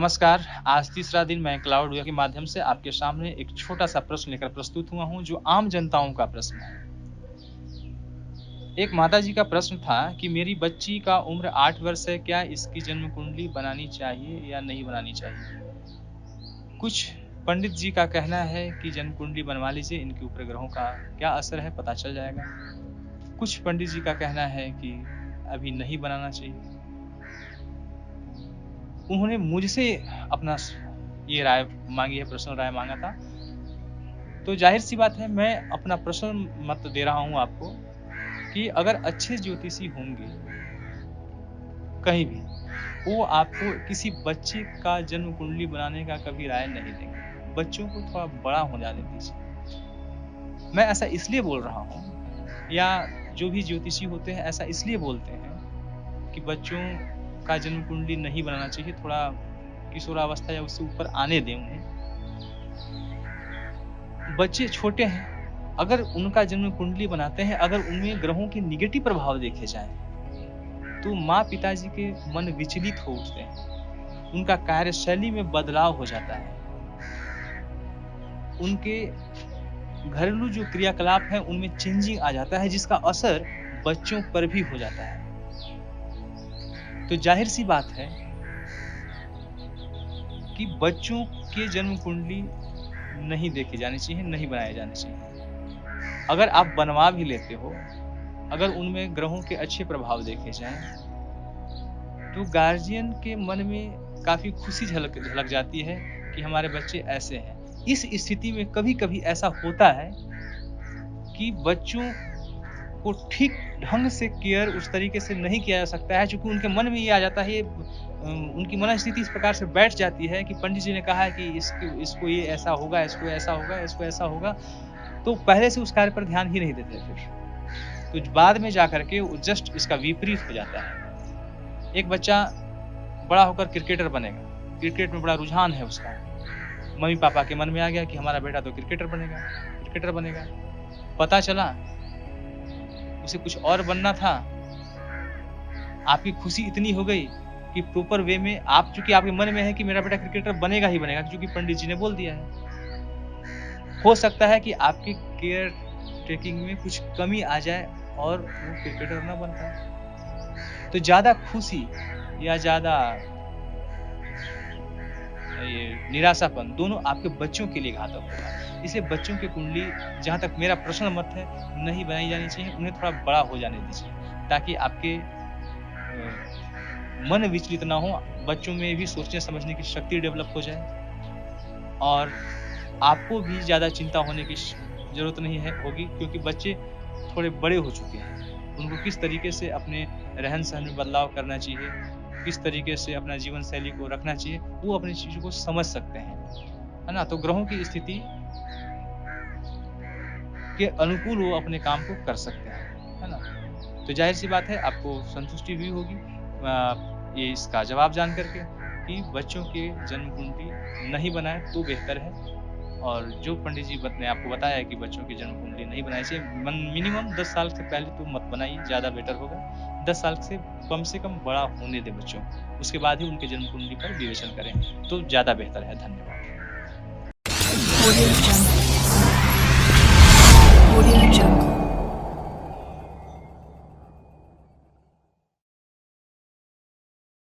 नमस्कार, आज तीसरा दिन मैं क्लाउड वेव के माध्यम से आपके सामने एक छोटा-सा प्रश्न लेकर प्रस्तुत हुआ हूँ, जो आम जनताओं का प्रश्न है। एक माताजी का प्रश्न था कि मेरी बच्ची का उम्र 8 वर्ष है, क्या इसकी जन्म कुंडली बनानी चाहिए या नहीं बनानी चाहिए? कुछ पंडित जी का कहना है कि जन्म कुंडली बनवा लीजिए, इनके ऊपर ग्रहों का क्या असर है पता चल जाएगा। कुछ पंडित जी का कहना है कि अभी नहीं बनाना चाहिए। उन्होंने मुझसे अपना ये राय माँगी है, पर्सनल राय माँगा था। तो ज़ाहिर-सी बात है मैं अपना पर्सनल मत दे रहा हूँ आपको कि अगर अच्छे ज्योतिषी होंगे, कहीं भी, वो आपको किसी बच्चे का जन्म कुंडली बनाने का कभी राय नहीं देंगे। बच्चों को थोड़ा बड़ा हो जाने दीजिए। मैं ऐसा इसलिए बोल रहा हूँ या जो भी ज्योतिषी होते हैं ऐसा इसलिए बोलते हैं कि बच्चों का जन्म कुंडली नहीं बनाना चाहिए, थोड़ा किशोरावस्था या उससे ऊपर आने दें उन्हें। बच्चे छोटे हैं, अगर उनका जन्म कुंडली बनाते हैं, अगर उनमें ग्रहों के नेगेटिव प्रभाव देखे जाएँ, तो माँ-पिताजी के मन विचलित हो उठते हैं। उनका कार्यशैली में बदलाव हो जाता है। उनके घरेलू जो क्रियाकलाप हैं, उनमें चेंजिंग आ जाता है, जिसका असर बच्चों पर भी हो जाता है। तो ज़ाहिर-सी बात है कि बच्चों के जन्म कुंडली नहीं देखी जानी चाहिए, नहीं बनाए जाने चाहिए। अगर आप बनवा भी लेते हो, अगर उनमें ग्रहों के अच्छे प्रभाव देखे जाएँ, तो गार्जियन के मन में काफ़ी खुशी झलक झलक जाती है कि हमारे बच्चे ऐसे हैं। इस स्थिति में कभी-कभी ऐसा होता है कि बच्चों को ठीक ढंग से केयर उस तरीके से नहीं किया जा सकता है, चूँकि उनके मन में ये आ जाता है, उनकी मनःस्थिति इस प्रकार से बैठ जाती है कि पंडित जी ने कहा है कि इसको इसको ये ऐसा होगा, इसको ऐसा होगा, इसको ऐसा होगा, तो पहले से उस कार्य पर ध्यान ही नहीं देते फिर। तो बाद में जाकर के वो जस्ट इसका विपरीत हो जाता है। एक बच्चा बड़ा होकर क्रिकेटर बनेगा, क्रिकेट में बड़ा रुझान है उसका। मम्मी-पापा के मन में आ गया कि हमारा बेटा तो क्रिकेटर बनेगा, क्रिकेटर बनेगा। पता चला उसे कुछ और बनना था। आपकी खुशी इतनी हो गई कि प्रॉपर वे में आप, चूँकि आपके मन में है कि मेरा बेटा क्रिकेटर बनेगा ही बनेगा, क्योंकि पंडित जी ने बोल दिया है। हो सकता है कि आपकी केयर टेकिंग में कुछ कमी आ जाए और वो क्रिकेटर ना बन पाए। तो ज़्यादा खुशी या ज़्यादा ये निराशापन दोनों आपके बच्चों के लिए घातक होगा। इसलिए बच्चों की कुंडली, जहाँ तक मेरा पर्सनल मत है, नहीं बनाई जानी चाहिए, उन्हें थोड़ा बड़ा हो जाने दीजिए, ताकि आपके मन विचलित ना हो, बच्चों में भी सोचने समझने की शक्ति डेवलप हो जाए और आपको भी ज़्यादा चिंता होने की ज़रूरत नहीं है होगी, क्योंकि बच्चे थोड़े बड़े हो चुके हैं। उनको किस तरीके से अपने रहन-सहन में बदलाव करना चाहिए, किस तरीके से अपना जीवन शैली को रखना चाहिए, वो अपनी चीज़ों को समझ सकते हैं। है ना? तो ग्रहों की स्थिति के अनुकूल वो अपने काम को कर सकते हैं। है ना? तो ज़ाहिर-सी बात है आपको संतुष्टि भी होगी ये इसका जवाब जान कर के कि बच्चों के जन्म कुंडली नहीं बनाएँ तो बेहतर है। और जो पंडित जी ने आपको बताया है कि बच्चों की जन्म कुंडली नहीं बनानी चाहिए, मिनिमम 10 साल से पहले तो मत बनाइए, ज़्यादा बेटर होगा। 10 साल से कम बड़ा होने दें बच्चों को, उसके बाद ही उनके जन्म कुंडली पर विवेचन करें, तो ज़्यादा बेहतर है। धन्यवाद।